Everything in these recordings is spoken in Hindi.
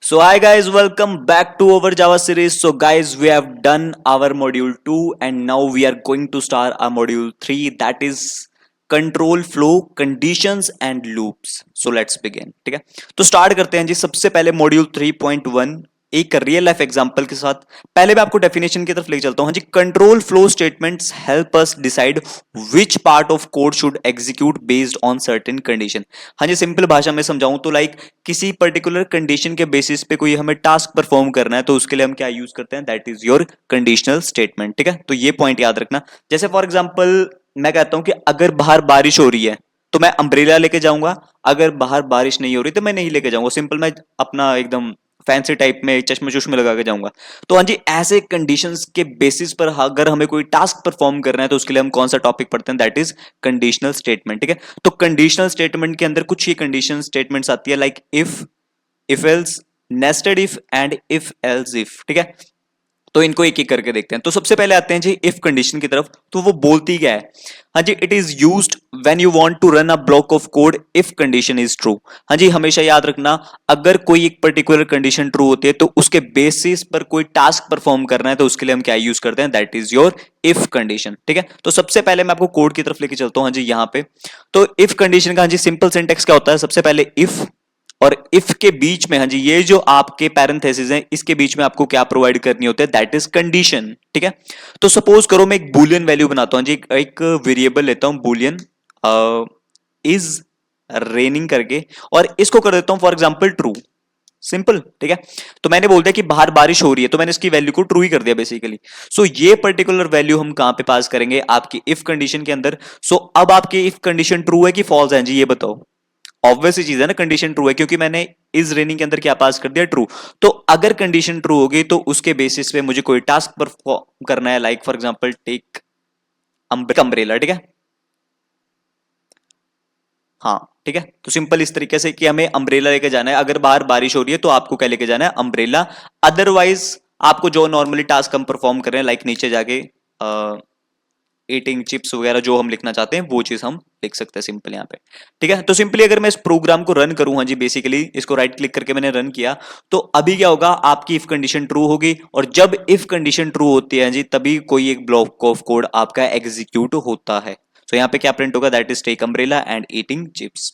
So hi guys, welcome back to our Java series. So guys, we have done our module 2 and now we are going to start our module 3, that is control flow conditions and loops. So let's begin. ठीक है, तो स्टार्ट करते हैं जी. सबसे पहले मॉड्यूल 3.1 एक रियल लाइफ एग्जांपल के साथ. पहले मैं आपको डेफिनेशन की तरफ ले चलता हूं. हाँ जी, control flow statements help us decide which part of code should execute based on certain condition. हाँ जी, सिंपल भाषा में समझाऊं तो लाइक किसी पर्टिकुलर कंडीशन के बेसिस पे कोई हमें टास्क परफॉर्म करना है तो उसके लिए हम क्या यूज करते हैं, that is your conditional statement. ठीक है, तो ये पॉइंट याद रखना. जैसे फॉर एग्जांपल मैं कहता हूं कि अगर बाहर बारिश हो रही है तो मैं अम्ब्रेला लेके जाऊंगा, अगर बाहर बारिश नहीं हो रही तो मैं नहीं लेके जाऊंगा. सिंपल, मैं अपना एकदम फैंसी टाइप में चश्मे चुश्मे लगा के जाऊंगा. तो हाँ जी, ऐसे कंडीशंस के बेसिस पर अगर हमें कोई टास्क परफॉर्म करना है तो उसके लिए हम कौन सा टॉपिक पढ़ते हैं, दैट इज कंडीशनल स्टेटमेंट. ठीक है, तो कंडीशनल स्टेटमेंट के अंदर कुछ ही कंडीशन स्टेटमेंट्स आती है like if else, nested if and if else if. ठीक है, तो इनको एक एक करके देखते हैं. तो सबसे पहले आते हैं जी इफ कंडीशन की तरफ. तो वो बोलती क्या है? हाँ जी, it is used when you want to run a block of code if condition is true. हाँ जी, हमेशा याद रखना, अगर कोई एक पर्टिकुलर कंडीशन ट्रू होती है तो उसके बेसिस पर कोई टास्क परफॉर्म करना है तो उसके लिए हम क्या यूज करते हैं, that is your if condition. ठीक है, तो सबसे पहले मैं आपको कोड की तरफ लेके चलता हूं. हाँ जी, यहां पे तो इफ कंडीशन का हाँ जी सिंपल सिंटेक्स क्या होता है, सबसे पहले इफ, और इफ के बीच में हाँ जी ये जो आपके पैरेंथेसिस हैं इसके बीच में आपको क्या प्रोवाइड करनी होती है, दैट इज कंडीशन. ठीक है, तो सपोज करो मैं एक बुलियन वैल्यू बनाता हूं जी, एक वेरिएबल लेता हूं बुलियन इज रेनिंग करके, और इसको कर देता हूं फॉर एग्जांपल ट्रू. सिंपल. ठीक है, तो मैंने बोल दिया कि बाहर बारिश हो रही है तो मैंने इसकी वैल्यू को ट्रू ही कर दिया बेसिकली. सो ये पर्टिकुलर वैल्यू हम कहां पे पास करेंगे, आपकी इफ कंडीशन के अंदर. सो अब आपकी इफ कंडीशन ट्रू है कि फॉल्स है जी, ये बताओ. ऑब्वियस चीज है ना, कंडीशन ट्रू है क्योंकि मैंने इज रेनिंग के अंदर क्या पास कर दिया, ट्रू. तो अगर कंडीशन ट्रू होगी तो उसके बेसिस पे मुझे कोई टास्क परफॉर्म करना है, like for example take umbrella. ठीक है, हाँ ठीक है, तो सिंपल इस तरीके से कि हमें अम्ब्रेला लेके जाना है. अगर बाहर बारिश हो रही है तो आपको क्या लेके जाना है, अम्ब्रेला. अदरवाइज आपको जो नॉर्मली टास्क हम परफॉर्म कर रहे हैं लाइक नीचे जाके ईटिंग चिप्स वगैरह जो हम लिखना चाहते हैं वो चीज हम लिख सकते हैं सिंपल यहाँ पे. ठीक है, तो सिंपली अगर मैं इस प्रोग्राम को रन करूं, हाँ जी बेसिकली इसको राइट क्लिक करके मैंने रन किया, तो अभी क्या होगा, आपकी इफ कंडीशन ट्रू होगी, और जब इफ कंडीशन ट्रू होती है जी तभी कोई एक ब्लॉक ऑफ कोड आपका एग्जीक्यूट होता है. तो यहाँ पे क्या प्रिंट होगा, that is take umbrella and eating chips.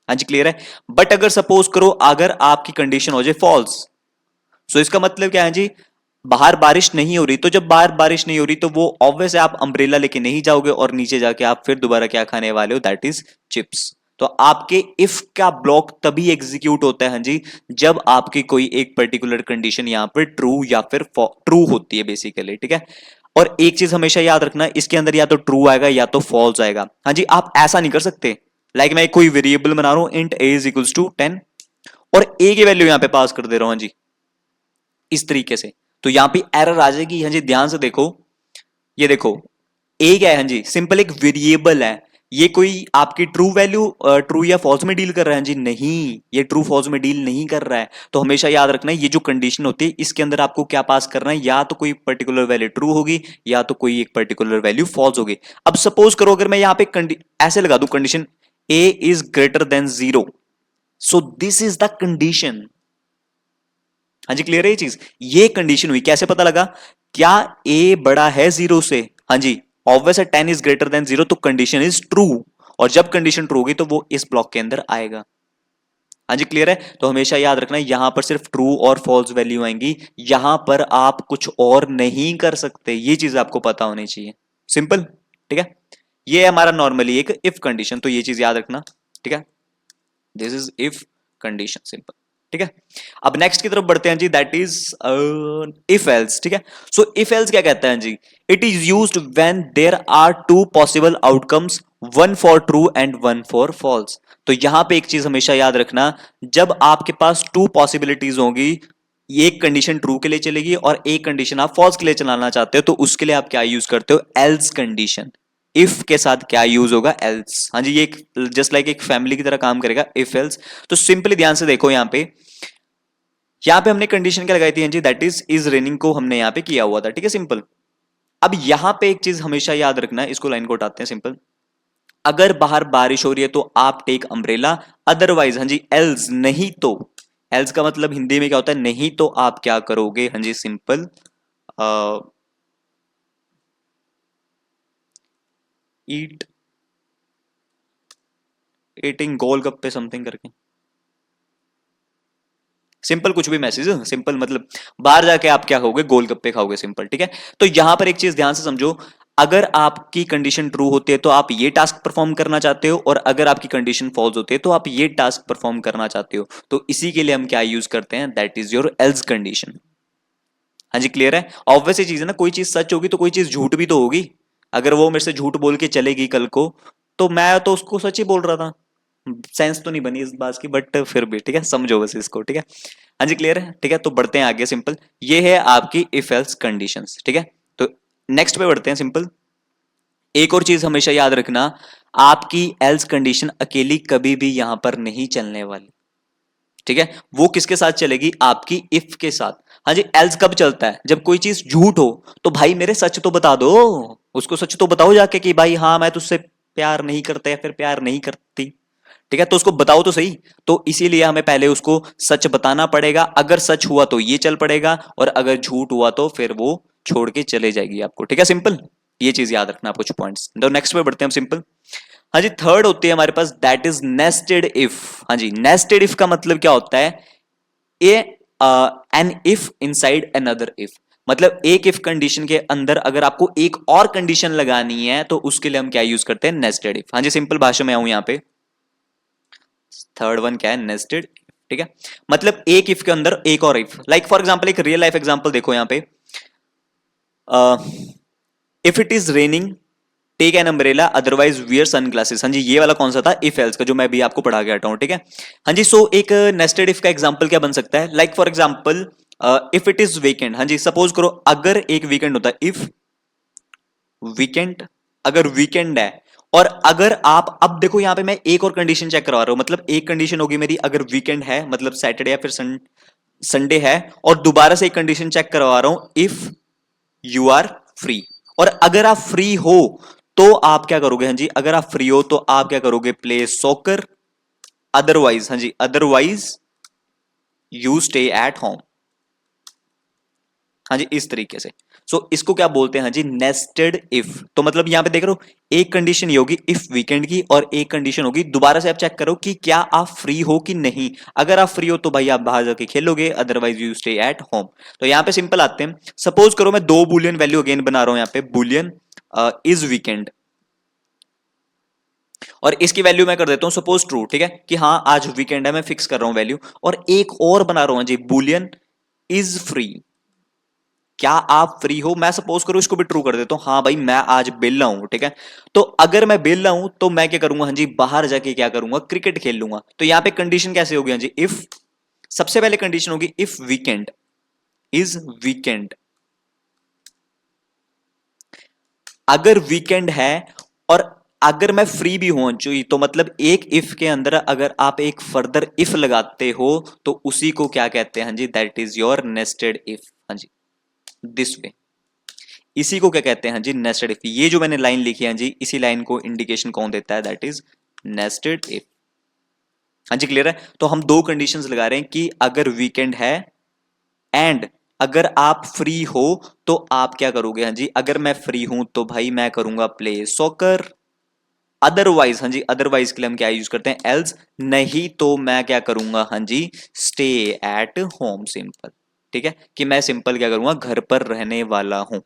हाँ जी क्लियर है. बट अगर सपोज करो अगर आपकी कंडीशन हो जाए फॉल्स, सो इसका मतलब क्या है जी, बाहर बारिश नहीं हो रही. तो जब बाहर बारिश नहीं हो रही तो वो ऑब्वियस है, आप अम्ब्रेला लेके नहीं जाओगे और नीचे जाके आप फिर दोबारा क्या खाने वाले हो, दैट इज चिप्स. तो आपके इफ का ब्लॉक तभी एग्जीक्यूट होता है हाँ जी, जब आपकी कोई एक पर्टिकुलर कंडीशन यहां पर ट्रू या फिर ट्रू होती है बेसिकली. ठीक है, और एक चीज हमेशा याद रखना, इसके अंदर या तो ट्रू आएगा या तो फॉल्स आएगा. हाँ जी, आप ऐसा नहीं कर सकते लाइक मैं कोई वेरिएबल बना रहा हूं int a is equals to 10 और a की वैल्यू यहां पे पास कर दे रहा हूं हाँ जी इस तरीके से, तो यहां पे एरर आ जाएगी. हाँ जी ध्यान से देखो, ये देखो ए क्या है, हाँ जी सिंपल एक वेरिएबल है. ये कोई आपकी ट्रू वैल्यू ट्रू या फॉल्स में डील कर रहा है, हाँ जी नहीं, ये ट्रू फॉल्स में डील नहीं कर रहा है. तो हमेशा याद रखना है ये जो कंडीशन होती है इसके अंदर आपको क्या पास करना है, या तो कोई पर्टिकुलर वैल्यू ट्रू होगी या तो कोई एक पर्टिकुलर वैल्यू फॉल्स होगी. अब सपोज करो अगर मैं यहाँ पे ऐसे लगा दूं condition A is greater then 0, so this is the condition. हाँ जी क्लियर है ये चीज, ये कंडीशन हुई. कैसे पता लगा, क्या ए बड़ा है 0 से, हाँ जी ऑब्वियस है 10 इज ग्रेटर देन 0 तो कंडीशन इज ट्रू, और जब कंडीशन ट्रू होगी तो वो इस ब्लॉक के अंदर आएगा. हाँ जी क्लियर है. तो हमेशा याद रखना यहां पर सिर्फ ट्रू और फॉल्स वैल्यू आएंगी, यहां पर आप कुछ और नहीं कर सकते, ये चीज आपको पता होनी चाहिए. सिंपल. ठीक है, ये है हमारा नॉर्मली एक इफ कंडीशन, तो ये चीज याद रखना. ठीक है, this is if condition, simple. ठीक है, अब नेक्स्ट की तरफ बढ़ते हैं जी, दैट इज इफ एल्स. ठीक है, सो इफ एल्स क्या कहता है जी, it is used when there are two possible outcomes, one for true and one for false. तो यहां पे एक चीज हमेशा याद रखना, जब आपके पास टू पॉसिबिलिटीज होंगी, एक कंडीशन ट्रू के लिए चलेगी और एक कंडीशन आप फॉल्स के लिए चलाना चाहते हो, तो उसके लिए आप क्या यूज करते हो, एल्स कंडीशन. इफ के साथ क्या यूज होगा, एल्स. हाँ जी, ये जस्ट लाइक एक फैमिली की तरह काम करेगा इफ एल्स. तो सिंपली ध्यान से देखो, यहां पे हमने कंडीशन क्या लगाई थी, हाँ जी दैट इज रेनिंग को हमने यहां पे किया हुआ था. ठीक है, सिंपल. अब यहां पे एक चीज हमेशा याद रखना, इसको लाइन को उठाते हैं सिंपल. अगर बाहर बारिश हो रही है तो आप टेक अम्ब्रेला, अदरवाइज हाँ जी एल्स नहीं तो एल्स का मतलब हिंदी में क्या होता है, नहीं तो आप क्या करोगे, हाँ जी सिंपल ईट ईटिंग गोलगप्पे समथिंग करके, सिंपल कुछ भी मैसेज, सिंपल मतलब बाहर जाके आप क्या खाओगे, गोलगप्पे खाओगे, सिंपल, ठीक है। तो यहां पर एक चीज ध्यान से समझो, अगर आपकी कंडीशन ट्रू होती है तो आप ये टास्क परफॉर्म करना चाहते हो, और अगर आपकी कंडीशन फॉल्स होती है तो आप ये टास्क परफॉर्म करना चाहते हो, तो इसी के लिए हम क्या यूज करते हैं, that is your else condition. हाँ जी क्लियर है, ऑब्वियस चीज है ना, कोई चीज सच होगी तो कोई चीज झूठ भी तो होगी। अगर वो मेरे से झूठ बोल के चलेगी कल को, तो मैं तो उसको सच ही बोल रहा था। सेंस तो नहीं बनी इस बात की, बट फिर भी ठीक है, समझो बस इसको, ठीक है। हाँ जी क्लियर है, ठीक है, तो बढ़ते हैं आगे, सिंपल ये है आपकी इफ एल्स कंडीशंस, ठीक है। तो नेक्स्ट पे बढ़ते हैं, सिंपल एक और चीज हमेशा याद रखना, आपकी एल्स कंडीशन अकेली कभी भी यहां पर नहीं चलने वाली, ठीक है। वो किसके साथ चलेगी, आपकी इफ के साथ। हाँ जी, एल्स कब चलता है, जब कोई चीज झूठ हो, तो भाई मेरे सच तो बता दो, उसको सच तो बताओ जाके कि भाई हाँ मैं तुझसे प्यार नहीं करता या फिर प्यार नहीं करती, ठीक है, तो उसको बताओ तो सही। तो इसीलिए हमें पहले उसको सच बताना पड़ेगा, अगर सच हुआ तो ये चल पड़ेगा, और अगर झूठ हुआ तो फिर वो छोड़ के चले जाएगी आपको, ठीक है, सिंपल। ये चीज याद रखना कुछ पॉइंट्स, तो नेक्स्ट पे बढ़ते हैं हम, सिंपल। हाँ जी, थर्ड होती है हमारे पास, दैट इज नेस्टेड इफ। हाँ जी, नेस्टेड इफ का मतलब क्या होता है, an if inside another if, मतलब एक इफ कंडीशन के अंदर अगर आपको एक और कंडीशन लगानी है तो उसके लिए हम क्या यूज करते हैं, नेस्टेड इफ। हाँ जी, सिंपल भाषा में आऊं यहाँ पे, थर्ड वन क्या है, नेस्टेड, ठीक है। मतलब एक इफ के अंदर एक और इफ, लाइक फॉर एग्जांपल एक रियल लाइफ एग्जांपल देखो यहाँ पे, if it is raining take an umbrella otherwise wear sunglasses. हाँ जी, ये वाला कौन सा था, इफ एल्स का, जो मैं भी आपको पढ़ा के हटा हूं, ठीक है। हाँ जी, सो एक नेस्टेड इफ का एग्जांपल क्या बन सकता है, like for example if it is weekend. हाँ जी, सपोज करो अगर एक वीकेंड होता है, इफ वीकेंड, अगर वीकेंड है, और अगर आप, अब देखो यहां पे मैं एक और कंडीशन चेक करवा रहा हूं, मतलब एक कंडीशन होगी मेरी अगर वीकेंड है, मतलब सैटरडे या फिर संडे है, और दोबारा से एक कंडीशन चेक करवा रहा हूं, इफ यू आर फ्री, और अगर आप फ्री हो तो आप क्या करोगे, हाँ जी, अगर आप फ्री हो तो आप क्या करोगे, प्ले सॉकर, अदरवाइज, हाँ जी, otherwise you stay at home. हाँ जी, इस तरीके से। सो इसको क्या बोलते हैं, हाँ जी, नेस्टेड इफ। तो मतलब यहां पे देख रहे हो, एक कंडीशन ये होगी इफ वीकेंड की, और एक कंडीशन होगी, दोबारा से आप चेक करो कि क्या आप फ्री हो कि नहीं। अगर आप फ्री हो तो भाई आप बाहर जाके खेलोगे, otherwise you stay at home. तो यहां पे सिंपल आते हैं, सपोज करो मैं दो बुलियन वैल्यू अगेन बना रहा हूं यहाँ पे, बुलियन इज वीकेंड, और इसकी वैल्यू मैं कर देता हूं सपोज ट्रू, ठीक है, कि हाँ आज वीकेंड है, मैं फिक्स कर रहा हूं वैल्यू। और एक और बना रहा हूं जी, बुलियन इज फ्री, क्या आप फ्री हो, मैं सपोज करूं इसको भी ट्रू कर देता हूं, हाँ भाई मैं आज बेल्ला हूं, ठीक है। तो अगर मैं बेल्ला हूं तो मैं क्या करूंगा, हाँ जी, बाहर जाके क्या करूंगा, क्रिकेट खेल लूंगा। तो यहां पे कंडीशन कैसे होगी, हाँ जी, इफ, सबसे पहले कंडीशन होगी इफ वीकेंड इज वीकेंड, अगर वीकेंड है, और अगर मैं फ्री भी हूं जी, तो मतलब एक इफ के अंदर अगर आप एक फर्दर इफ लगाते हो तो उसी को क्या कहते हैं, हाँ जी, that is your nested if. हाँ जी, दिस वे, इसी को क्या कहते हैं, हाँ जी, नेस्टेड इफ। ये जो मैंने लाइन लिखी है, हाँ जी, इसी लाइन को इंडिकेशन कौन देता है, दैट इज नेस्टेड इफ। हाँ जी क्लियर है, तो हम दो कंडीशंस लगा रहे हैं कि अगर वीकेंड है एंड अगर आप फ्री हो तो आप क्या करोगे, हाँ जी, अगर मैं फ्री हूं तो भाई मैं करूंगा प्ले सॉकर, अदरवाइज, हाँ जी, अदरवाइज के लिए हम क्या यूज करते हैं, एल्स, नहीं तो मैं क्या करूंगा, हाँ जी, स्टे एट होम, सिंपल, ठीक है, कि मैं सिंपल क्या करूंगा, घर पर रहने वाला हूं।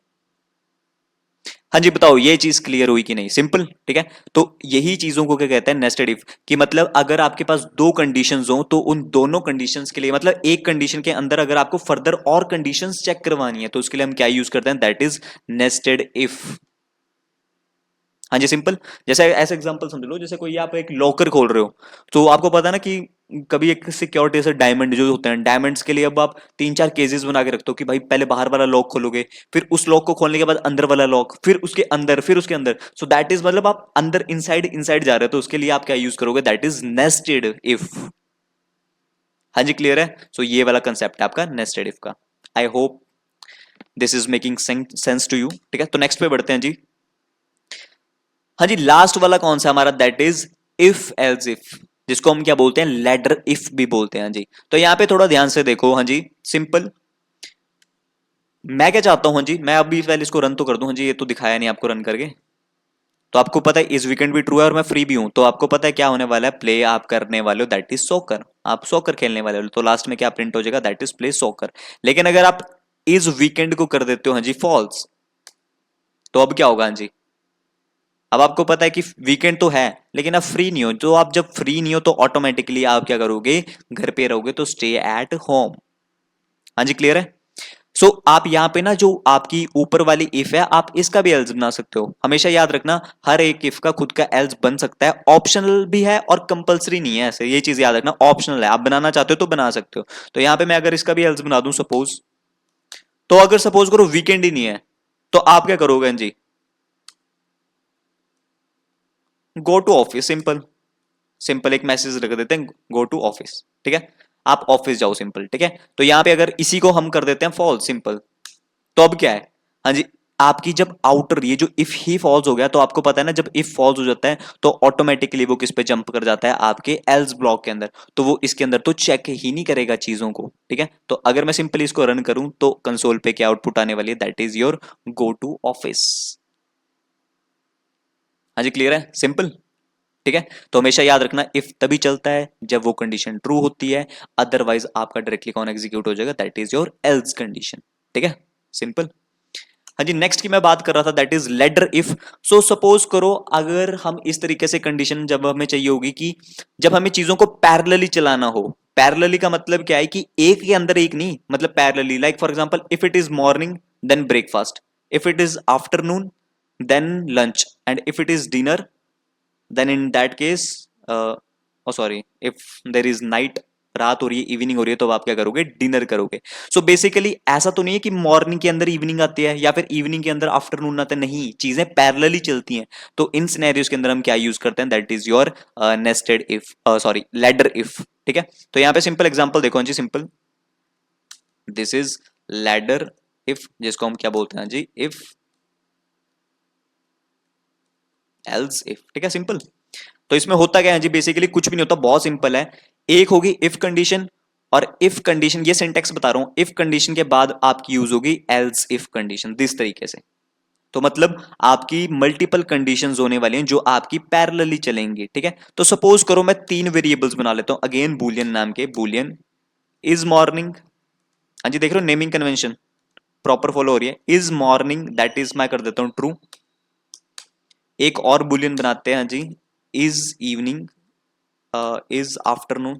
हाँ जी, बताओ ये चीज क्लियर हुई कि नहीं, सिंपल, ठीक है। तो यही चीजों को क्या कहते हैं, नेस्टेड इफ, कि मतलब अगर आपके पास दो कंडीशंस हो तो उन दोनों कंडीशंस के लिए, मतलब एक कंडीशन के अंदर अगर आपको फर्दर और कंडीशंस चेक करवानी है तो उसके लिए हम क्या यूज करते हैं, दैट इज नेस्टेड इफ। हाँ जी, सिंपल। जैसे ऐसे एग्जांपल समझ लो, जैसे कोई आप एक लॉकर खोल रहे हो, तो आपको पता है ना कि कभी एक सिक्योरिटी से डायमंड जो होते हैं, डायमंड्स के लिए अब आप तीन चार केसेस बना के रखते हो कि भाई पहले बाहर वाला लॉक खोलोगे, फिर उस लॉक को खोलने के बाद अंदर वाला लॉक, फिर उसके अंदर, फिर उसके अंदर, सो दैट इज, मतलब आप अंदर इनसाइड इनसाइड जा रहे हो, तो उसके लिए आप क्या यूज करोगे, दैट इज नेस्टेड इफ। हाँ जी क्लियर है, सो ये वाला कंसेप्ट है आपका नेस्टेड इफ का। I hope this is making sense to you, ठीक है। तो नेक्स्ट पे बढ़ते हैं जी। हाँ जी, लास्ट वाला कौन सा हमारा, that is if else if. जिसको हम क्या बोलते हैं, लैडर इफ भी बोलते हैं। हाँ जी, तो यहाँ पे थोड़ा ध्यान से देखो। हाँ जी, सिंपल। मैं क्या चाहता हूँ, हाँ जी, मैं अभी पहले इसको रन तो कर दूं। हाँ जी, ये तो दिखाया नहीं आपको रन करके। तो आपको पता है इस वीकेंड भी ट्रू है और मैं फ्री भी हूं, तो आपको पता है क्या होने वाला है, प्ले आप करने वाले हो दैट इज सॉकर, आप सॉकर खेलने वाले हो। तो लास्ट में क्या प्रिंट हो जाएगा, दैट इज प्ले सॉकर। लेकिन अगर आप इस वीकेंड को कर देते हो हाँ जी फॉल्स, तो अब क्या होगा। हाँ जी, अब आपको पता है कि वीकेंड तो है लेकिन आप फ्री नहीं हो, तो आप जब फ्री नहीं हो तो ऑटोमेटिकली आप क्या करोगे, घर पे रहोगे, तो स्टे एट होम। हाँ जी, क्लियर है। सो आप यहां पे ना जो आपकी ऊपर वाली इफ है, आप इसका भी एल्स बना सकते हो। हमेशा याद रखना, हर एक इफ का खुद का एल्स बन सकता है, ऑप्शनल भी है और कंपलसरी नहीं है। ऐसे ये चीज याद रखना, ऑप्शनल है, आप बनाना चाहते हो तो बना सकते हो। तो यहां पे मैं अगर इसका भी एल्स बना दूं सपोज, तो अगर सपोज करो वीकेंड ही नहीं है, तो आप क्या करोगे जी, go to office, simple. Simple एक मैसेज रख देते हैं, गो टू ऑफिस, ठीक है, आप ऑफिस जाओ, सिंपल, ठीक है। तो यहां पे अगर इसी को हम कर देते हैं फॉल्स, सिंपल, तो अब क्या है, हाँ जी, आपकी जब आउटर ये जो इफ ही फॉल्स हो गया, तो आपको पता है ना, जब इफ फॉल्स हो जाता है तो ऑटोमेटिकली वो किस पे जंप कर जाता है, आपके एल्स ब्लॉक के अंदर। तो वो इसके अंदर तो चेक ही नहीं करेगा चीजों को, ठीक है। तो अगर मैं सिंपली इसको रन करूं तो कंसोल पे क्या आउटपुट आने वाली है, that is your go to office. हाँ जी, क्लियर है, सिंपल, ठीक है। तो हमेशा याद रखना, इफ तभी चलता है जब वो कंडीशन ट्रू होती है, अदरवाइज आपका डायरेक्टली कौन एग्जीक्यूट हो जाएगा, that is your else condition, ठीक है, सिंपल। हाँ जी, नेक्स्ट की मैं बात कर रहा था, that is ladder if. So suppose करो अगर हम इस तरीके से कंडीशन जब हमें चाहिए होगी कि जब हमें चीजों को पैरेलली चलाना हो। पैरेलली का मतलब क्या है कि एक के अंदर एक नहीं, मतलब parallelly, like for example if it is morning then breakfast, if it is afternoon then lunch, and if it is dinner then in that case, sorry, if there is night, रात हो रही है, इवनिंग हो रही है, तो आप क्या करोगे, डिनर करोगे। सो बेसिकली ऐसा तो नहीं है कि मॉर्निंग के अंदर इवनिंग आती है या फिर इवनिंग के अंदर आफ्टरनून आता है, नहीं, चीजें पैरेलली चलती हैं। तो इन सिनेरियोज के अंदर हम क्या यूज करते हैं, that is your nested if, sorry, ladder if, ठीक है। तो यहाँ पे सिंपल एग्जांपल देखो जी, simple, this is ladder if, जिसको हम क्या बोलते हैं जी, इफ एल्स इफ, ठीक है, सिंपल। तो इसमें होता क्या है जी, बेसिकली कुछ भी नहीं होता, बहुत सिंपल है। एक होगी इफ कंडीशन, और इफ कंडीशन, ये सिंटेक्स बता रहा हूं, इफ कंडीशन के बाद आपकी यूज होगी एल्स इफ कंडीशन, दिस तरीके से। तो मतलब आपकी मल्टीपल कंडीशंस होने वाली हैं जो आपकी पैरेलली चलेंगी, ठीक है। तो सपोज करो मैं तीन वेरिएबल्स बना लेता हूं, अगेन बुलियन नाम के, बुलियन इज मॉर्निंग, हाँ जी, देख रहे हो नेमिंग कन्वेंशन प्रॉपर फॉलो हो रही है, इज मॉर्निंग दैट इज मैं कर देता हूं ट्रू। एक और बुलियन बनाते हैं, हाँ जी, इज इवनिंग, इज आफ्टरनून,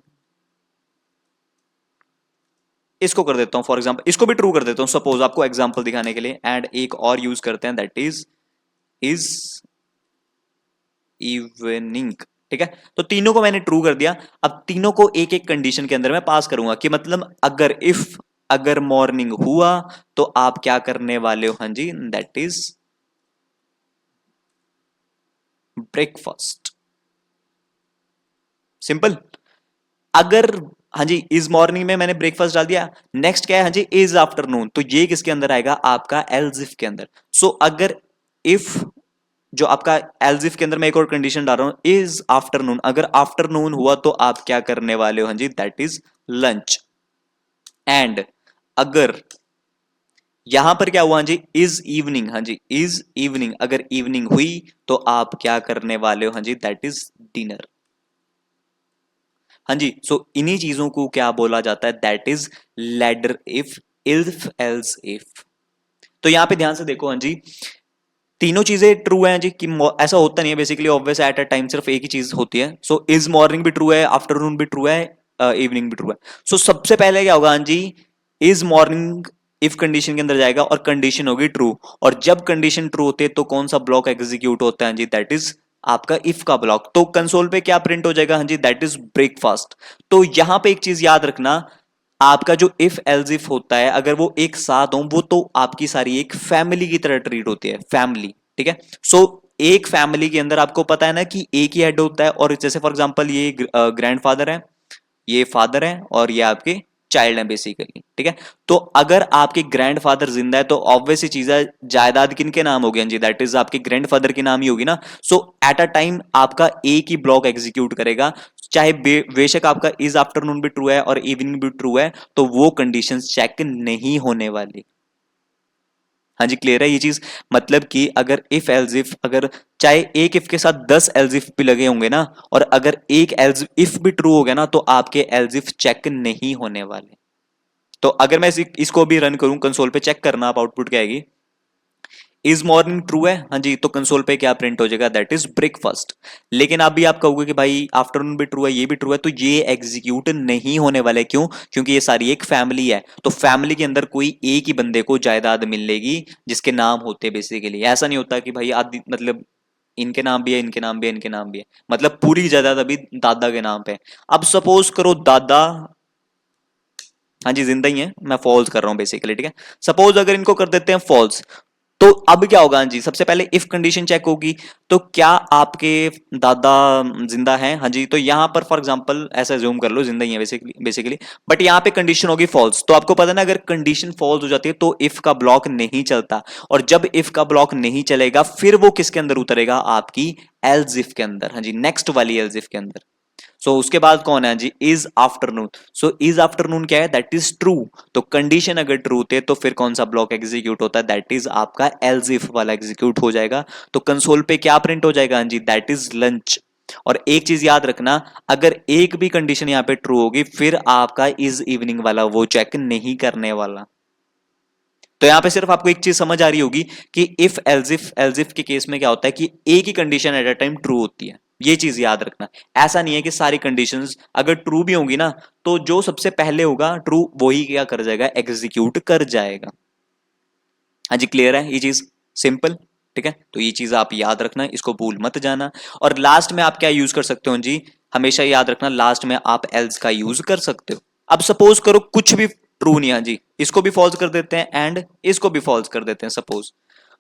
इसको कर देता हूं फॉर एग्जांपल, इसको भी ट्रू कर देता हूं सपोज आपको एग्जांपल दिखाने के लिए, एंड एक और यूज करते हैं दैट इज इवनिंग, ठीक है। तो तीनों को मैंने ट्रू कर दिया। अब तीनों को एक एक कंडीशन के अंदर मैं पास करूंगा कि मतलब अगर इफ, अगर मॉर्निंग हुआ तो आप क्या करने वाले हो, हाँ जी, दैट इज ब्रेकफास्ट, सिंपल। अगर, हाँ जी, इज मॉर्निंग में मैंने ब्रेकफास्ट डाल दिया, नेक्स्ट क्या है, हाँ जी, इज आफ्टरनून, तो ये किसके अंदर आएगा, आपका एल्स इफ के अंदर। सो अगर इफ, जो आपका एल्स इफ के अंदर मैं एक और कंडीशन डाल रहा हूं, इज आफ्टरनून, अगर आफ्टरनून हुआ तो आप क्या करने वाले हो, हाँ जी, दैट इज लंच। एंड अगर यहां पर क्या हुआ, हाँ जी, इज इवनिंग, हाँ जी, इज इवनिंग, अगर इवनिंग हुई तो आप क्या करने वाले हो, हाँ जी, दैट इज डिनर। हाँ जी, सो इन्हीं चीजों को क्या बोला जाता है, that is ladder if else if. तो यहां पे ध्यान से देखो, हाँ जी, तीनों चीजें ट्रू हैं जी, कि ऐसा होता नहीं है basically, obvious eight a time सिर्फ एक ही चीज होती है। सो इज मॉर्निंग भी ट्रू है, आफ्टरनून भी ट्रू है, इवनिंग भी ट्रू है। सो सबसे पहले क्या होगा, हाँ जी, इज मॉर्निंग इफ कंडीशन के अंदर जाएगा और कंडीशन होगी ट्रू, और जब कंडीशन ट्रू होती है तो कौन सा ब्लॉक एग्जीक्यूट होता है, हाँ जी, दैट इज आपका इफ का ब्लॉक। तो कंसोल पे क्या प्रिंट हो जाएगा, हाँ जी, दैट इज ब्रेकफास्ट। तो यहां पे एक चीज याद रखना, आपका जो इफ एल्स इफ होता है, अगर वो एक साथ हो, वो तो आपकी सारी एक फैमिली की तरह ट्रीट होती है, फैमिली, ठीक है। सो एक फैमिली के अंदर आपको पता है ना कि एक ही हेड होता है, और जैसे फॉर एग्जांपल ये ग्रैंडफादर है, ये फादर है, और ये आपके चाइल्ड है बेसिकली, ठीक है। तो अगर आपके ग्रैंडफादर जिंदा है तो ऑब्वियस ही चीज है, जायदाद किनके नाम होगी, जी, दैट इज आपके ग्रैंडफादर के नाम ही होगी ना। सो एट अ टाइम आपका एक ही ब्लॉक एग्जीक्यूट करेगा, चाहे बेशक आपका इज आफ्टरनून भी ट्रू है और इवनिंग भी ट्रू है, तो वो कंडीशंस चेक नहीं होने वाली। हाँ जी, क्लियर है ये चीज। मतलब कि अगर इफ एल्स इफ, अगर चाहे एक इफ के साथ 10 एल्स इफ भी लगे होंगे ना, और अगर एक एल्स इफ भी ट्रू हो गया ना, तो आपके एल्स इफ चेक नहीं होने वाले। तो अगर मैं इसको भी रन करूं कंसोल पे, चेक करना आप आउटपुट क्या आएगी। इज मॉर्निंग ट्रू है, हाँ जी, तो कंसोल पे क्या प्रिंट हो जाएगा, दैट इज ब्रेकफास्ट। लेकिन अभी आप कहोगे कि भाई आफ्टरनून भी ट्रू है, ये भी ट्रू है, तो ये एग्जीक्यूट नहीं होने वाले। क्यों? क्योंकि ये सारी एक फैमिली है, तो फैमिली के अंदर कोई एक ही बंदे को जायदाद मिलेगी जिसके नाम होते बेसिकली। ऐसा नहीं होता कि भाई आदि मतलब इनके नाम भी है, इनके नाम भी है, इनके नाम भी है, मतलब पूरी जायदाद अभी दादा के नाम पे है। अब सपोज करो दादा, हाँ जी जिंदा ही है, मैं फॉल्स कर रहा हूं बेसिकली, ठीक है। सपोज अगर इनको कर देते हैं फॉल्स, तो अब क्या होगा जी, सबसे पहले इफ कंडीशन चेक होगी, तो क्या आपके दादा जिंदा हैं, हाँ जी, तो यहां पर फॉर एग्जांपल ऐसा जूम कर लो, जिंदा ही है बेसिकली, बट यहां पे कंडीशन होगी फॉल्स। तो आपको पता है ना, अगर कंडीशन फॉल्स हो जाती है तो इफ का ब्लॉक नहीं चलता, और जब इफ का ब्लॉक नहीं चलेगा फिर वो किसके अंदर उतरेगा, आपकी एल्स इफ के अंदर, हाँ जी, नेक्स्ट वाली एल्स इफ के अंदर। सो उसके बाद कौन है जी, is afternoon. So is afternoon क्या है, दैट इज ट्रू। तो कंडीशन अगर ट्रू थे तो फिर कौन सा ब्लॉक एग्जीक्यूट होता है, दैट इज आपका एल्स इफ वाला एग्जीक्यूट हो जाएगा। तो कंसोल पे क्या प्रिंट हो जाएगा, हाँ जी, दैट इज लंच। और एक चीज याद रखना, अगर एक भी कंडीशन यहां पे ट्रू होगी फिर आपका इज इवनिंग वाला वो चेक नहीं करने वाला। तो यहां पे सिर्फ आपको एक चीज समझ आ रही होगी कि इफ एल्सिफ के केस में क्या होता है कि एक ही condition at a time true होती है। ये चीज याद रखना, ऐसा नहीं है कि सारी कंडीशंस अगर ट्रू भी होंगी ना, तो जो सबसे पहले होगा ट्रू वही क्या कर जाएगा, एग्जीक्यूट कर जाएगा। हाँ जी, क्लियर है ये चीज, सिंपल, ठीक है। तो ये चीज आप याद रखना, इसको भूल मत जाना। और लास्ट में आप क्या यूज कर सकते हो जी, हमेशा याद रखना लास्ट में आप एल्स का यूज कर सकते हो। अब सपोज करो कुछ भी ट्रू नहीं है जी, इसको भी फॉल्स कर देते हैं एंड इसको भी फॉल्स कर देते हैं सपोज।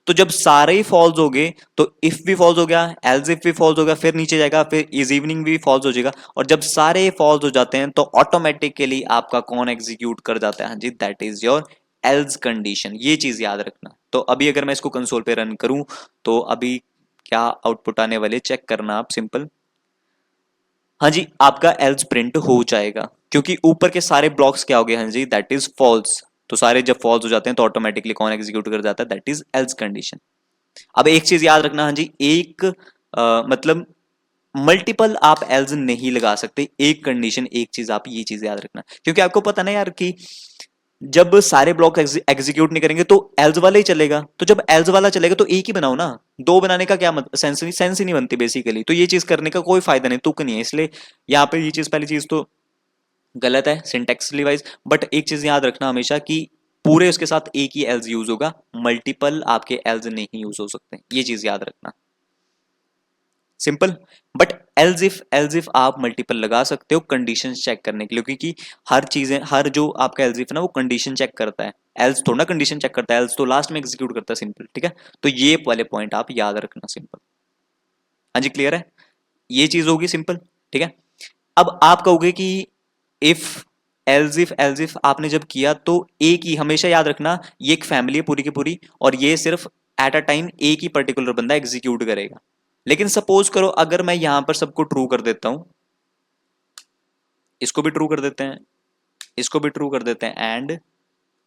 तो जब सारे ही फॉल्स हो गए, तो इफ भी फॉल्स हो गया, एल्स इफ भी फॉल्स हो गया, फिर नीचे जाएगा, फिर इज इवनिंग भी फॉल्स हो जाएगा। और जब सारे फॉल्स हो जाते हैं तो ऑटोमेटिकली आपका कौन एग्जीक्यूट कर जाता है, हाँ जी, that is your else condition. ये चीज याद रखना। तो अभी अगर मैं इसको कंसोल पे रन करूं, तो अभी क्या आउटपुट आने वाले चेक करना आप, सिंपल। हाँ जी, आपका एल्स प्रिंट हो जाएगा क्योंकि ऊपर के सारे ब्लॉक्स क्या हो गए, हाँ जी, दैट इज फॉल्स। तो सारे जब फॉल्स हो जाते हैं तो ऑटोमेटिकली कौन एग्जीक्यूट कर जाता है, दैट इज एल्स कंडीशन। अब एक चीज याद रखना, हाँ जी, एक मतलब मल्टीपल आप एल्स नहीं लगा सकते, एक कंडीशन एक चीज, आप ये चीज याद रखना। क्योंकि आपको पता ना यार कि जब सारे ब्लॉक एग्जीक्यूट नहीं करेंगे तो एल्स वाला ही चलेगा, तो जब एल्स वाला चलेगा तो एक ही बनाओ ना, दो बनाने का क्या सेंस ही नहीं बनती बेसिकली। तो ये चीज करने का कोई फायदा नहीं, तुक नहीं है। इसलिए यहाँ पे ये चीज, पहली चीज तो गलत है सिंटेक्सली वाइज, बट एक चीज याद रखना हमेशा कि पूरे उसके साथ एक ही एल्स यूज होगा, मल्टीपल आपके एल्स नहीं यूज हो सकते, ये चीज याद रखना, सिंपल। बट एल्स इफ आप मल्टीपल लगा सकते हो कंडीशन चेक करने के लिए, क्योंकि हर चीजें, हर जो आपका एल्स इफ ना वो कंडीशन चेक करता है, एल्स थोड़ा कंडीशन चेक करता है, एल्स तो लास्ट में एग्जीक्यूट करता है, सिंपल, ठीक है। तो ये वाले पॉइंट आप याद रखना, सिंपल। हाँ जी, क्लियर है, ये चीज होगी सिंपल, ठीक है। अब आप कहोगे कि इफ एल्स इफ आपने जब किया तो एक ही, हमेशा याद रखना ये एक फैमिली है पूरी की पूरी, और ये सिर्फ एट अ टाइम एक ही पर्टिकुलर बंदा एग्जीक्यूट करेगा। लेकिन सपोज करो अगर मैं यहां पर सबको ट्रू कर देता हूं, इसको भी ट्रू कर देते हैं, इसको भी ट्रू कर देते हैं एंड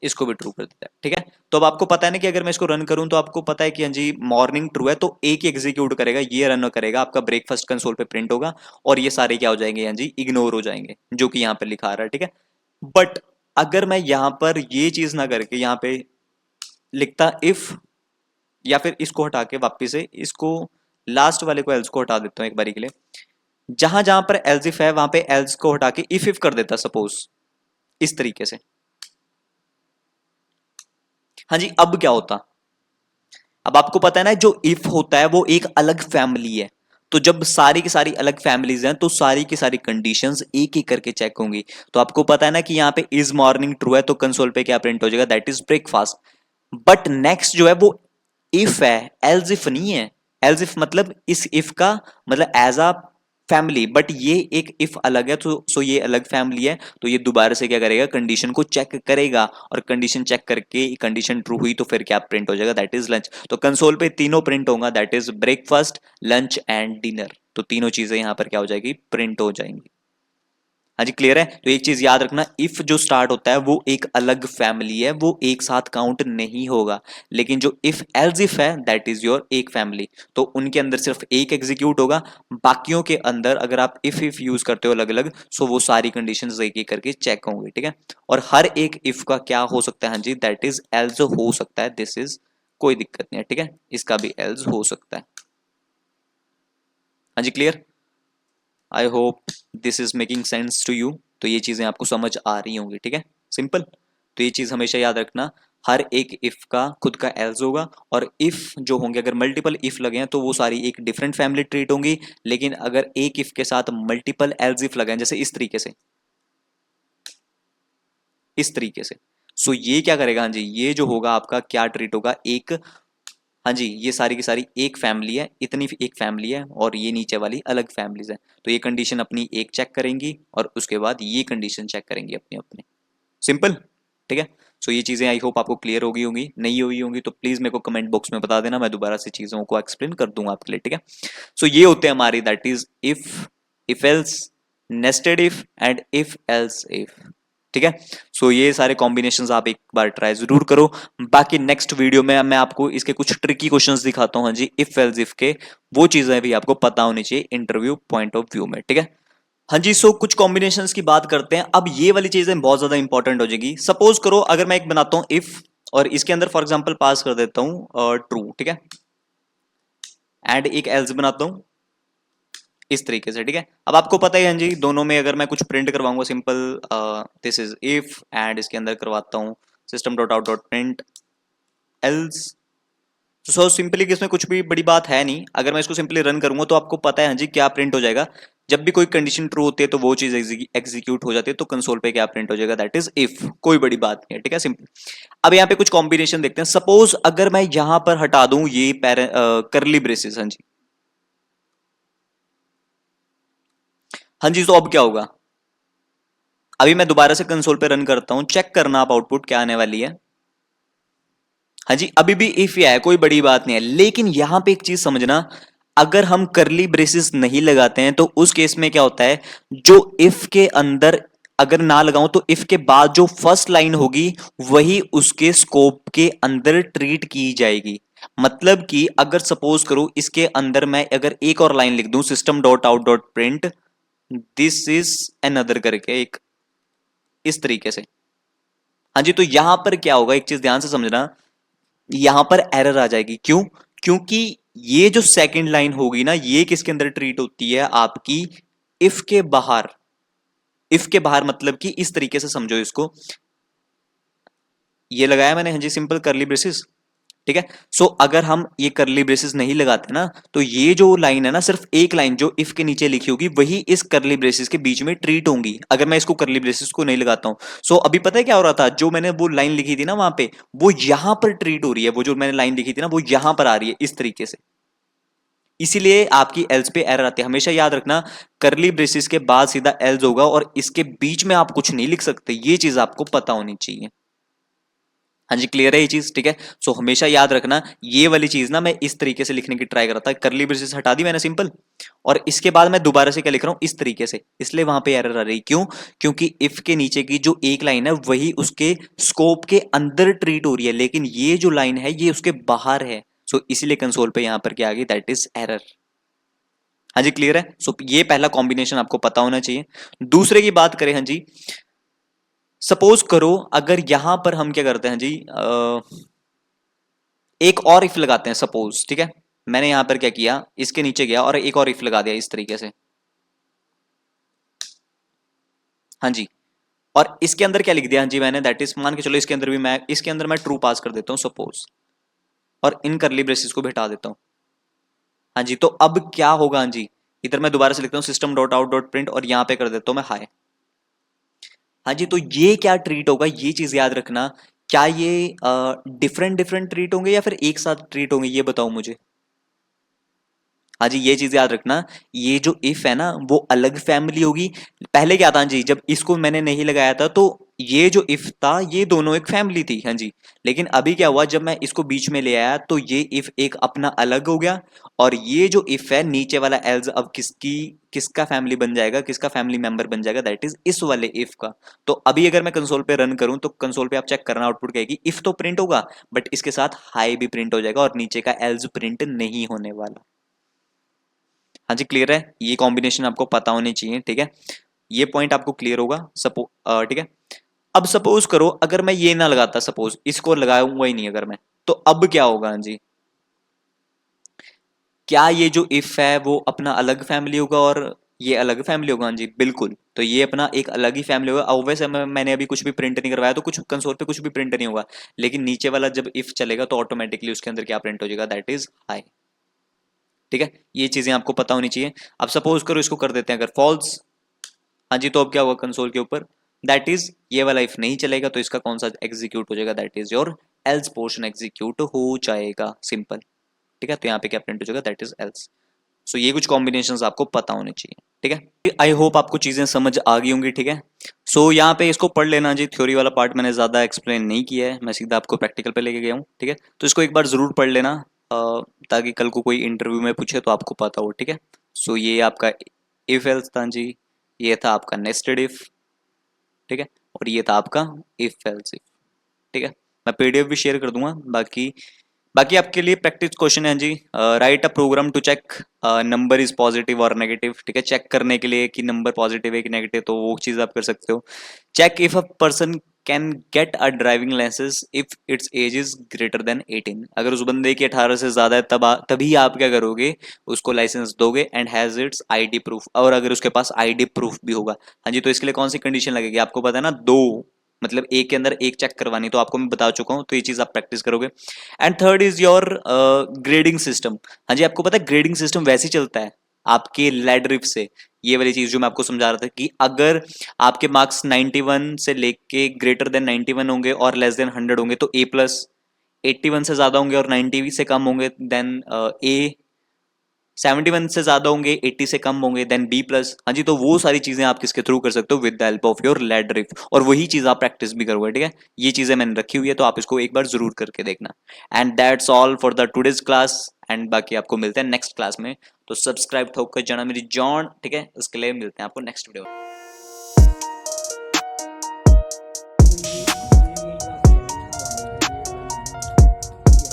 इसको भी ट्रू कर देते हैं, ठीक है। तो अब आपको पता है ना कि अगर मैं इसको रन करूं तो आपको पता है कि हाँ जी मॉर्निंग ट्रू है, तो एक ही एग्जीक्यूट करेगा, ये रन करेगा, आपका ब्रेकफास्ट कंसोल पे प्रिंट होगा, और ये सारे क्या हो जाएंगे, हाँ जी, इग्नोर हो जाएंगे, जो कि यहाँ पे लिखा आ रहा है, ठीक है। बट अगर मैं यहां पर ये चीज ना करके यहाँ पे लिखता इफ, या फिर इसको हटा के वापिस से इसको लास्ट वाले को एल्स को हटा देता हूं एक बारी के लिए, जहां जहां पर एल्स इफ है वहां पे एल्स को हटा के इफ कर देता सपोज, इस तरीके से। हाँ जी, अब क्या होता, अब आपको पता है ना जो इफ होता है वो एक अलग फैमिली है, तो जब सारी की सारी अलग फैमिलीज हैं तो सारी की सारी कंडीशंस एक एक करके चेक होंगी। तो आपको पता है ना कि यहाँ पे इज मॉर्निंग ट्रू है, तो कंसोल पे क्या प्रिंट हो जाएगा, that is breakfast. But next जो है वो इफ है, एल्स इफ नहीं है। एल्स इफ मतलब इस इफ का मतलब एज अ फैमिली, बट ये एक इफ अलग है, तो सो ये अलग फैमिली है, तो ये दोबारा से क्या करेगा, कंडीशन को चेक करेगा, और कंडीशन चेक करके कंडीशन ट्रू हुई तो फिर क्या प्रिंट हो जाएगा, दैट इज लंच। तो कंसोल पे तीनों प्रिंट होगा, that is breakfast, lunch and dinner. तो तीनों चीजें यहां पर क्या हो जाएगी, प्रिंट हो जाएंगी। हाँ जी क्लियर है। तो एक चीज याद रखना, इफ जो स्टार्ट होता है वो एक अलग फैमिली है, वो एक साथ काउंट नहीं होगा। लेकिन जो इफ एल्स इफ है दैट इज योर एक फैमिली, तो उनके अंदर सिर्फ एक एग्जीक्यूट होगा। बाकियों के अंदर अगर आप इफ यूज करते हो अलग अलग, सो वो सारी कंडीशंस एक एक करके चेक होंगे, ठीक है। और हर एक इफ का क्या हो सकता है, हाँ जी दैट इज एल्स हो सकता है, दिस इज कोई दिक्कत नहीं है, ठीक है। इसका भी एल्स हो सकता है। हाँ जी clear. I hope this is making sense to you. तो ये चीजें आपको समझ आ रही होंगी, ठीक है, सिंपल। तो ये चीज हमेशा याद रखना, हर एक इफ का खुद का एल्स होगा, और इफ जो होंगे अगर मल्टीपल इफ लगे हैं तो वो सारी एक डिफरेंट फैमिली ट्रीट होंगी। लेकिन अगर एक इफ के साथ मल्टीपल एल्स इफ लगे हैं, जैसे इस तरीके से, इस तरीके से, सो ये क्या करेगा, हाँ जी ये जो होगा आपका क्या ट्रीट होगा, एक, हाँ जी ये सारी की सारी एक फैमिली है, इतनी एक फैमिली है, और ये नीचे वाली अलग फैमिलीज है। तो ये कंडीशन अपनी एक चेक करेंगी और उसके बाद ये कंडीशन चेक करेंगी अपनी अपनी, सिंपल, ठीक है। सो ये चीजें आई होप आपको क्लियर होगी होंगी, नहीं हुई होंगी तो प्लीज मेरे को कमेंट बॉक्स में बता देना, मैं दोबारा से चीजों को एक्सप्लेन कर दूंगा आपके लिए, ठीक है। सो ये होते हैं हमारी, that is if else, nested if and if else if, ठीक है। सो ये सारे कॉम्बिनेशंस आप एक बार ट्राई जरूर करो। बाकी नेक्स्ट वीडियो में मैं आपको इसके कुछ ट्रिकी क्वेश्चंस दिखाता हूं, हाँ जी इफ एल्स इफ के, वो चीजें भी आपको पता होनी चाहिए इंटरव्यू पॉइंट ऑफ व्यू में, ठीक है। हाँ जी, सो कुछ कॉम्बिनेशंस की बात करते हैं। अब ये वाली चीजें बहुत ज्यादा इंपॉर्टेंट हो जाएगी। सपोज करो अगर मैं एक बनाता हूं इफ, और इसके अंदर फॉर एग्जांपल पास कर देता हूं ट्रू, ठीक है, एंड एक एल्स बनाता हूं इस तरीके से, ठीक है। अब आपको पता है हाँ जी, दोनों में अगर मैं कुछ प्रिंट करवाऊंगा simple, this is if, and इसके अंदर करवाता हूं system dot out dot print else. So simply इसमें कुछ भी बड़ी बात है नहीं, अगर मैं इसको सिंपली रन करूंगा तो आपको पता है हाँ जी क्या प्रिंट हो जाएगा। जब भी कोई कंडीशन ट्रू होती है तो वो चीज एग्जीक्यूट हो जाती है, तो कंसोल पे क्या प्रिंट हो जाएगा, दैट इज इफ, कोई बड़ी बात नहीं है, ठीक है, सिंपल। अब यहाँ पे कुछ कॉम्बिनेशन देखते हैं। सपोज अगर मैं यहां पर हटा दूं ये करली ब्रेसेस, हाँ जी, हाँ जी, तो अब क्या होगा, अभी मैं दोबारा से कंसोल पे रन करता हूं, चेक करना आप आउटपुट क्या आने वाली है। हाँ जी अभी भी इफ ही है, कोई बड़ी बात नहीं है, लेकिन यहां पे एक चीज समझना, अगर हम करली ब्रेसेस नहीं लगाते हैं तो उस केस में क्या होता है, जो इफ के अंदर अगर ना लगाऊं तो इफ के बाद जो फर्स्ट लाइन होगी वही उसके स्कोप के अंदर ट्रीट की जाएगी। मतलब कि अगर सपोज करो इसके अंदर मैं अगर एक और लाइन लिख दूं system dot out dot print this is another करके एक, इस तरीके से, हाँ जी, तो यहां पर क्या होगा, एक चीज ध्यान से समझना, यहां पर एरर आ जाएगी, क्यों, क्योंकि ये जो सेकंड लाइन होगी ना, ये किसके अंदर ट्रीट होती है, आपकी इफ के बाहर। इफ के बाहर मतलब कि इस तरीके से समझो इसको, ये लगाया मैंने हाँ जी सिंपल करली ब्रेसेस, ठीक है। सो अगर हम ये करली ब्रेसेस नहीं लगाते ना, तो ये जो लाइन है ना, सिर्फ एक लाइन जो इफ के नीचे लिखी होगी वही इस करली ब्रेसेस के बीच में ट्रीट होंगी, अगर मैं इसको करली ब्रेसेस को नहीं लगाता हूं। सो अभी पता है क्या हो रहा था, जो मैंने वो लाइन लिखी थी ना वहां पे, वो यहां पर ट्रीट हो रही है, वो जो मैंने लाइन लिखी थी ना वो यहां पर आ रही है इस तरीके से, इसीलिए आपकी एल्स पे एरर आती है। हमेशा याद रखना, करली ब्रेसेस के बाद सीधा एल्स होगा और इसके बीच में आप कुछ नहीं लिख सकते, ये चीज आपको पता होनी चाहिए। हाँ जी क्लियर है ये चीज, ठीक है। सो हमेशा याद रखना, ये वाली चीज ना मैं इस तरीके से लिखने की ट्राई कर रहा था, करली ब्रेसेस हटा दी मैंने सिंपल, और इसके बाद मैं दोबारा से क्या लिख रहा हूं, इस तरीके से, इसलिए वहां पे एरर आ रही, क्यों, क्योंकि इफ के नीचे की जो एक लाइन है वही उसके स्कोप के अंदर ट्रीट हो रही है, लेकिन ये जो लाइन है ये उसके बाहर है। सो इसीलिए कंसोल पे यहां पर क्या आ गई, दैट इज एरर। हाँ जी क्लियर है। सो ये पहला कॉम्बिनेशन आपको पता होना चाहिए। दूसरे की बात करें, हाँ जी, सपोज करो अगर यहां पर हम क्या करते हैं जी, एक और इफ लगाते हैं सपोज, ठीक है। मैंने यहां पर क्या किया, इसके नीचे गया और एक और इफ लगा दिया इस तरीके से, हाँ जी, और इसके अंदर क्या लिख दिया, हाँ जी मैंने, दैट इज, मान के चलो इसके अंदर भी मैं, इसके अंदर मैं ट्रू पास कर देता हूं सपोज, और इन करली ब्रेसेस को भी हटा देता हूं। हाँ जी, तो अब क्या होगा, हाँ जी, इधर मैं दोबारा से लिखता हूँ system dot out dot print, और यहां पे कर देता हूं मैं हाई। हाँ जी, तो ये क्या ट्रीट होगा, ये चीज याद रखना, क्या ये डिफरेंट डिफरेंट ट्रीट होंगे या फिर एक साथ ट्रीट होंगे, ये बताओ मुझे। हाँ जी, ये चीज याद रखना, ये जो इफ है ना वो अलग फैमिली होगी। पहले क्या था जी, जब इसको मैंने नहीं लगाया था तो ये जो इफ था ये दोनों एक फैमिली थी, हाँ जी। लेकिन अभी क्या हुआ, जब मैं इसको बीच में ले आया तो ये इफ एक अपना अलग हो गया, और ये जो इफ है नीचे वाला एल्स अब किसका फैमिली बन जाएगा, किसका फैमिली मेंबर बन जाएगा, दैट इज इस वाले इफ का। तो अभी अगर मैं कंसोल पे रन करूं तो कंसोल पे आप चेक करना आउटपुट क्या आएगी, इफ तो प्रिंट होगा बट इसके साथ हाई भी प्रिंट हो जाएगा और नीचे का एल्स प्रिंट नहीं होने वाला। हाँ जी, क्लियर है, ये कॉम्बिनेशन आपको पता होनी चाहिए, ठीक है। ये पॉइंट आपको क्लियर होगा, ठीक है। अब सपोज करो अगर मैं ये ना लगाता, सपोज इसको लगाऊंगा ही नहीं अगर मैं, तो अब क्या होगा, हाँ जी। क्या ये जो इफ है वो अपना अलग फैमिली होगा और ये अलग फैमिली होगा, हाँ जी बिल्कुल। तो ये अपना एक अलग ही फैमिली होगा। अब वैसे मैंने अभी कुछ भी प्रिंट नहीं करवाया तो कुछ कंसोल पे कुछ भी प्रिंट नहीं होगा, लेकिन नीचे वाला जब इफ चलेगा तो ऑटोमेटिकली उसके अंदर क्या प्रिंट हो जाएगा, दैट इज हाई। ठीक है, ये चीजें आपको पता होनी चाहिए। अब सपोज करो इसको कर देते हैं अगर फॉल्स, हाँ जी, तो अब क्या होगा कंसोल के ऊपर, दैट इज ये वाला इफ नहीं चलेगा तो इसका कौन सा एग्जीक्यूट हो जाएगा, that is your else portion execute हो जाएगा, सिंपल। ठीक है, तो यहाँ पे क्या प्रिंट हो जाएगा, दैट इज एल्स। सो ये कुछ कॉम्बिनेशंस आपको पता होने चाहिए, ठीक है। आई होप आपको चीजें समझ आ गई होंगी, ठीक है। सो यहाँ पे इसको पढ़ लेना जी, थ्योरी वाला पार्ट मैंने ज्यादा एक्सप्लेन नहीं किया है, मैं सीधा आपको प्रैक्टिकल पे लेके गया हूँ, ठीक है। तो इसको एक बार जरूर पढ़ लेना, ताकि कल को कोई इंटरव्यू में पूछे तो आपको पता हो, ठीक है। सो ये आपका इफ एल्स था जी, ये था आपका नेस्टेड इफ, ठीक है, और ये था आपका इफ एल्स इफ, ठीक है। मैं पीडीएफ भी शेयर कर दूंगा। बाकी बाकी आपके लिए प्रैक्टिस क्वेश्चन है जी, write a program to check number is positive और नेगेटिव, ठीक है। चेक करने के लिए कि नंबर पॉजिटिव है कि नेगेटिव, तो वो चीज आप कर सकते हो। Check if a person can get a driving license if its age is greater than 18। अगर उस बंदे की 18 से ज्यादा है तभी आप क्या करोगे, उसको लाइसेंस दोगे, and has its ID proof, और अगर उसके पास आईडी प्रूफ भी होगा, हाँ जी। तो इसके लिए कौन सी कंडीशन लगेगी, आपको पता है ना, दो, मतलब एक के अंदर एक चेक करवानी, तो आपको मैं बता चुका हूं, तो ये चीज आप प्रैक्टिस करोगे। And third is your grading system. हाँ जी, आपको पता है ग्रेडिंग सिस्टम वैसे ही चलता है आपके लैडरिफ से। ये वाली चीज जो मैं आपको समझा रहा था कि अगर आपके मार्क्स 91 से लेके ग्रेटर देन 91 होंगे और लेस देन 100 होंगे तो ए प्लस, 81 से ज्यादा होंगे और 90 से कम होंगे देन ए, 71 से ज्यादा होंगे 80 से कम होंगे देन बी प्लस। हाँ जी, तो वो सारी चीजें आप किसके थ्रू कर सकते हो, with the help of your ladder if, और वही चीज आप प्रैक्टिस भी करोगे, ठीक है। ये चीजें मैंने रखी हुई है, तो आप इसको एक बार जरूर करके देखना। And that's all for the today's class, and बाकी आपको मिलते हैं नेक्स्ट क्लास में। तो सब्सक्राइब ठोक कर जाना मेरी जॉन, ठीक है, उसके लिए मिलते हैं आपको नेक्स्ट वीडियो में।